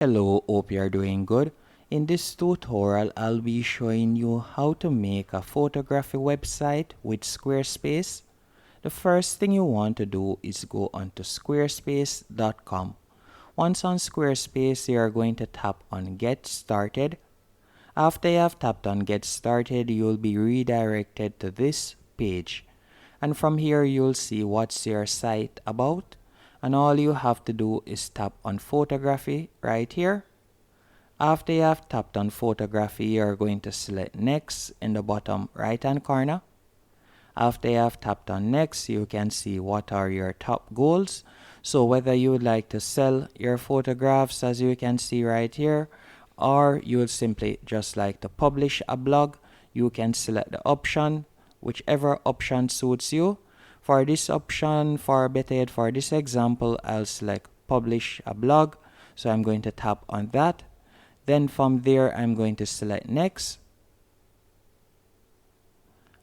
Hello, hope you are doing good. In this tutorial, I'll be showing you how to make a photography website with Squarespace. The first thing you want to do is go onto squarespace.com. Once on Squarespace, you are going to tap on Get Started. After you have tapped on Get Started, you'll be redirected to this page. And from here, you'll see what's your site about. And all you have to do is tap on photography right here. After you have tapped on photography, you are going to select next in the bottom right hand corner. After you have tapped on next, you can see what are your top goals. So whether you would like to sell your photographs, as you can see right here, or you would simply just like to publish a blog, you can select the option, whichever option suits you. For this option, for better yet, for this example, I'll select publish a blog. So I'm going to tap on that. Then from there, I'm going to select next.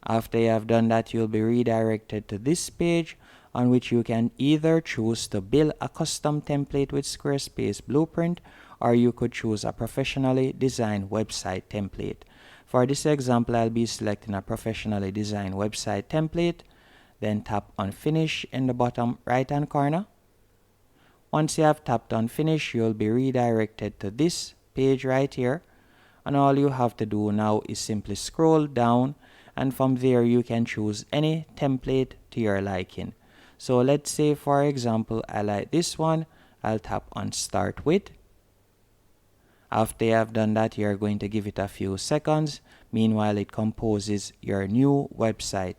After you have done that, you'll be redirected to this page on which you can either choose to build a custom template with Squarespace Blueprint, or you could choose a professionally designed website template. For this example, I'll be selecting a professionally designed website template. Then tap on Finish in the bottom right hand corner. Once you have tapped on Finish, you'll be redirected to this page right here. And all you have to do now is simply scroll down, and from there you can choose any template to your liking. So let's say, for example, I like this one. I'll tap on Start With. After you have done that, you're going to give it a few seconds. Meanwhile, it composes your new website.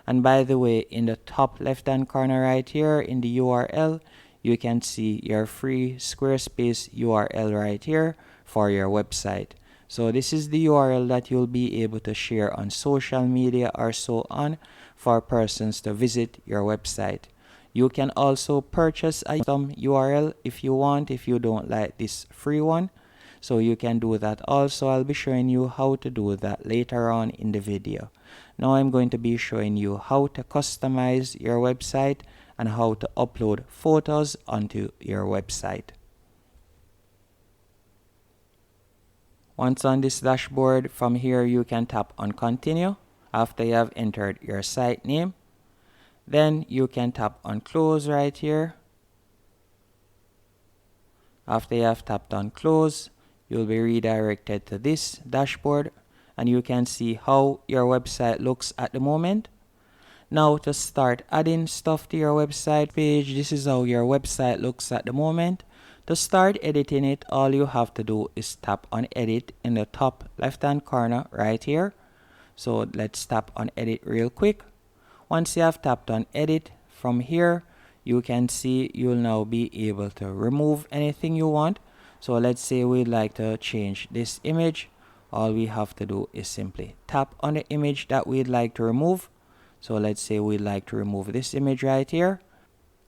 And by the way, in the top left hand corner right here in the URL, you can see your free Squarespace URL right here for your website. So this is the URL that you'll be able to share on social media or so on for persons to visit your website. You can also purchase a custom URL if you want, if you don't like this free one. So you can do that also. I'll be showing you how to do that later on in the video. Now I'm going to be showing you how to customize your website and how to upload photos onto your website. Once on this dashboard, from here you can tap on Continue after you have entered your site name. Then you can tap on Close right here. After you have tapped on Close, you'll be redirected to this dashboard, and you can see how your website looks at the moment. Now to start adding stuff to your website page, this is how your website looks at the moment. To start editing it, all you have to do is tap on Edit in the top left hand corner right here. So let's tap on Edit real quick. Once you have tapped on Edit, from here you can see you'll now be able to remove anything you want. So let's say we'd like to change this image. All we have to do is simply tap on the image that we'd like to remove. So let's say we'd like to remove this image right here.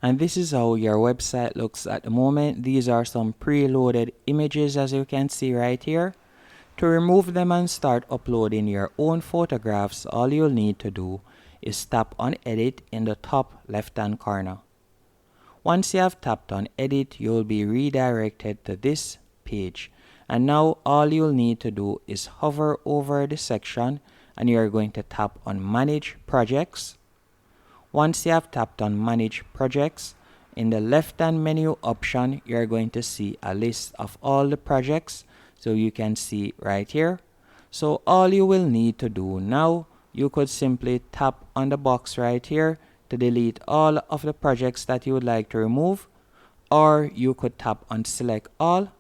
And this is how your website looks at the moment. These are some preloaded images, as you can see right here. To remove them and start uploading your own photographs, all you'll need to do is tap on Edit in the top left hand corner. Once you have tapped on Edit, you'll be redirected to this page. And now all you'll need to do is hover over the section, and you're going to tap on Manage Projects. Once you have tapped on Manage Projects, in the left hand menu option, you're going to see a list of all the projects. So you can see right here. So all you will need to do now, you could simply tap on the box right here to delete all of the projects that you would like to remove, or you could tap on Select All,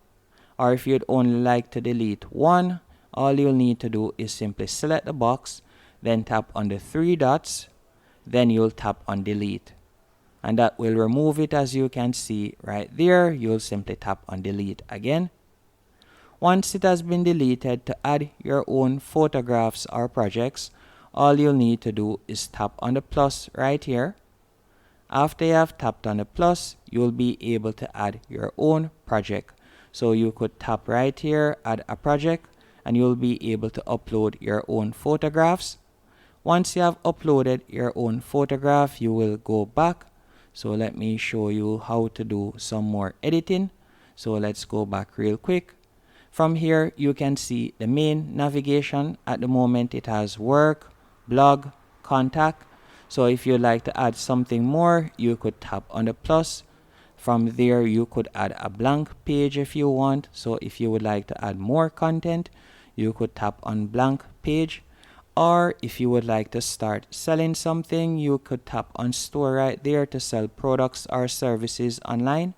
or if you'd only like to delete one, all you'll need to do is simply select the box, then tap on the three dots, then you'll tap on Delete, and that will remove it. As you can see right there, you'll simply tap on Delete again. Once it has been deleted, to add your own photographs or projects, all you'll need to do is tap on the plus right here. After you have tapped on the plus, you'll be able to add your own project. So you could tap right here, Add a Project, and you'll be able to upload your own photographs. Once you have uploaded your own photograph, you will go back. So let me show you how to do some more editing. So let's go back real quick. From here, you can see the main navigation. At the moment, it has work, blog, contact. So if you'd like to add something more, you could tap on the plus. From there, you could add a blank page if you want. So if you would like to add more content, you could tap on blank page. Or if you would like to start selling something, you could tap on store right there to sell products or services online.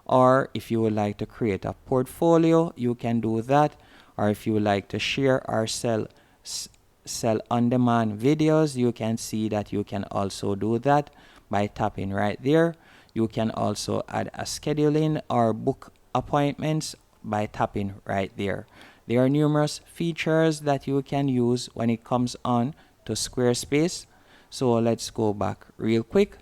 Or if you would like to create a portfolio, you can do that. Or if you would like to share or sell on-demand videos, you can see that you can also do that by tapping right there. You can also add a scheduling or book appointments by tapping right there. There are numerous features that you can use when it comes on to Squarespace. So let's go back real quick.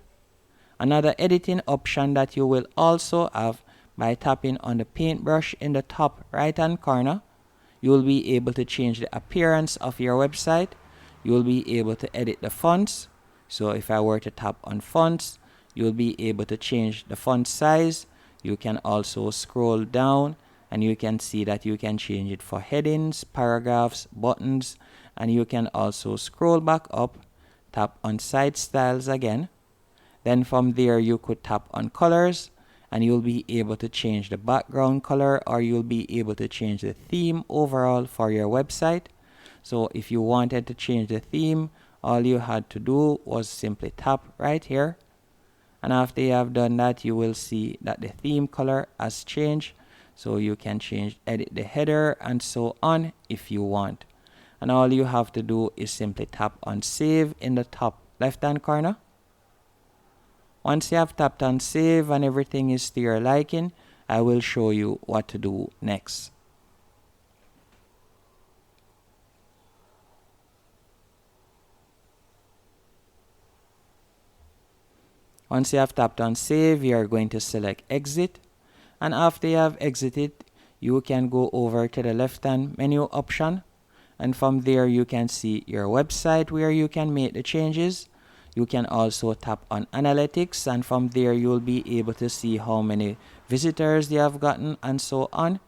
Another editing option that you will also have by tapping on the paintbrush in the top right hand corner. You will be able to change the appearance of your website. You will be able to edit the fonts. So if I were to tap on fonts, you'll be able to change the font size. You can also scroll down and you can see that you can change it for headings, paragraphs, buttons, and you can also scroll back up, tap on site styles again. Then from there you could tap on colors and you'll be able to change the background color, or you'll be able to change the theme overall for your website. So if you wanted to change the theme, all you had to do was simply tap right here. And after you have done that, you will see that the theme color has changed. So you can edit the header and so on if you want. And all you have to do is simply tap on save in the top left hand corner. Once you have tapped on save and everything is to your liking, I will show you what to do next. Once you have tapped on save, you are going to select exit. And after you have exited, you can go over to the left hand menu option. And from there, you can see your website where you can make the changes. You can also tap on analytics, and from there you'll be able to see how many visitors you have gotten and so on.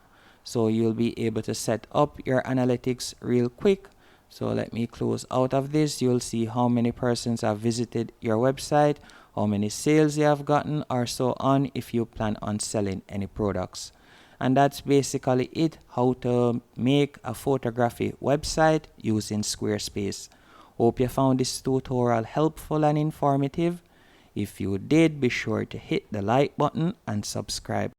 So you'll be able to set up your analytics real quick. So let me close out of this. You'll see how many persons have visited your website, how many sales you have gotten, or so on if you plan on selling any products. And that's basically it, how to make a photography website using Squarespace. Hope you found this tutorial helpful and informative. If you did, be sure to hit the like button and subscribe.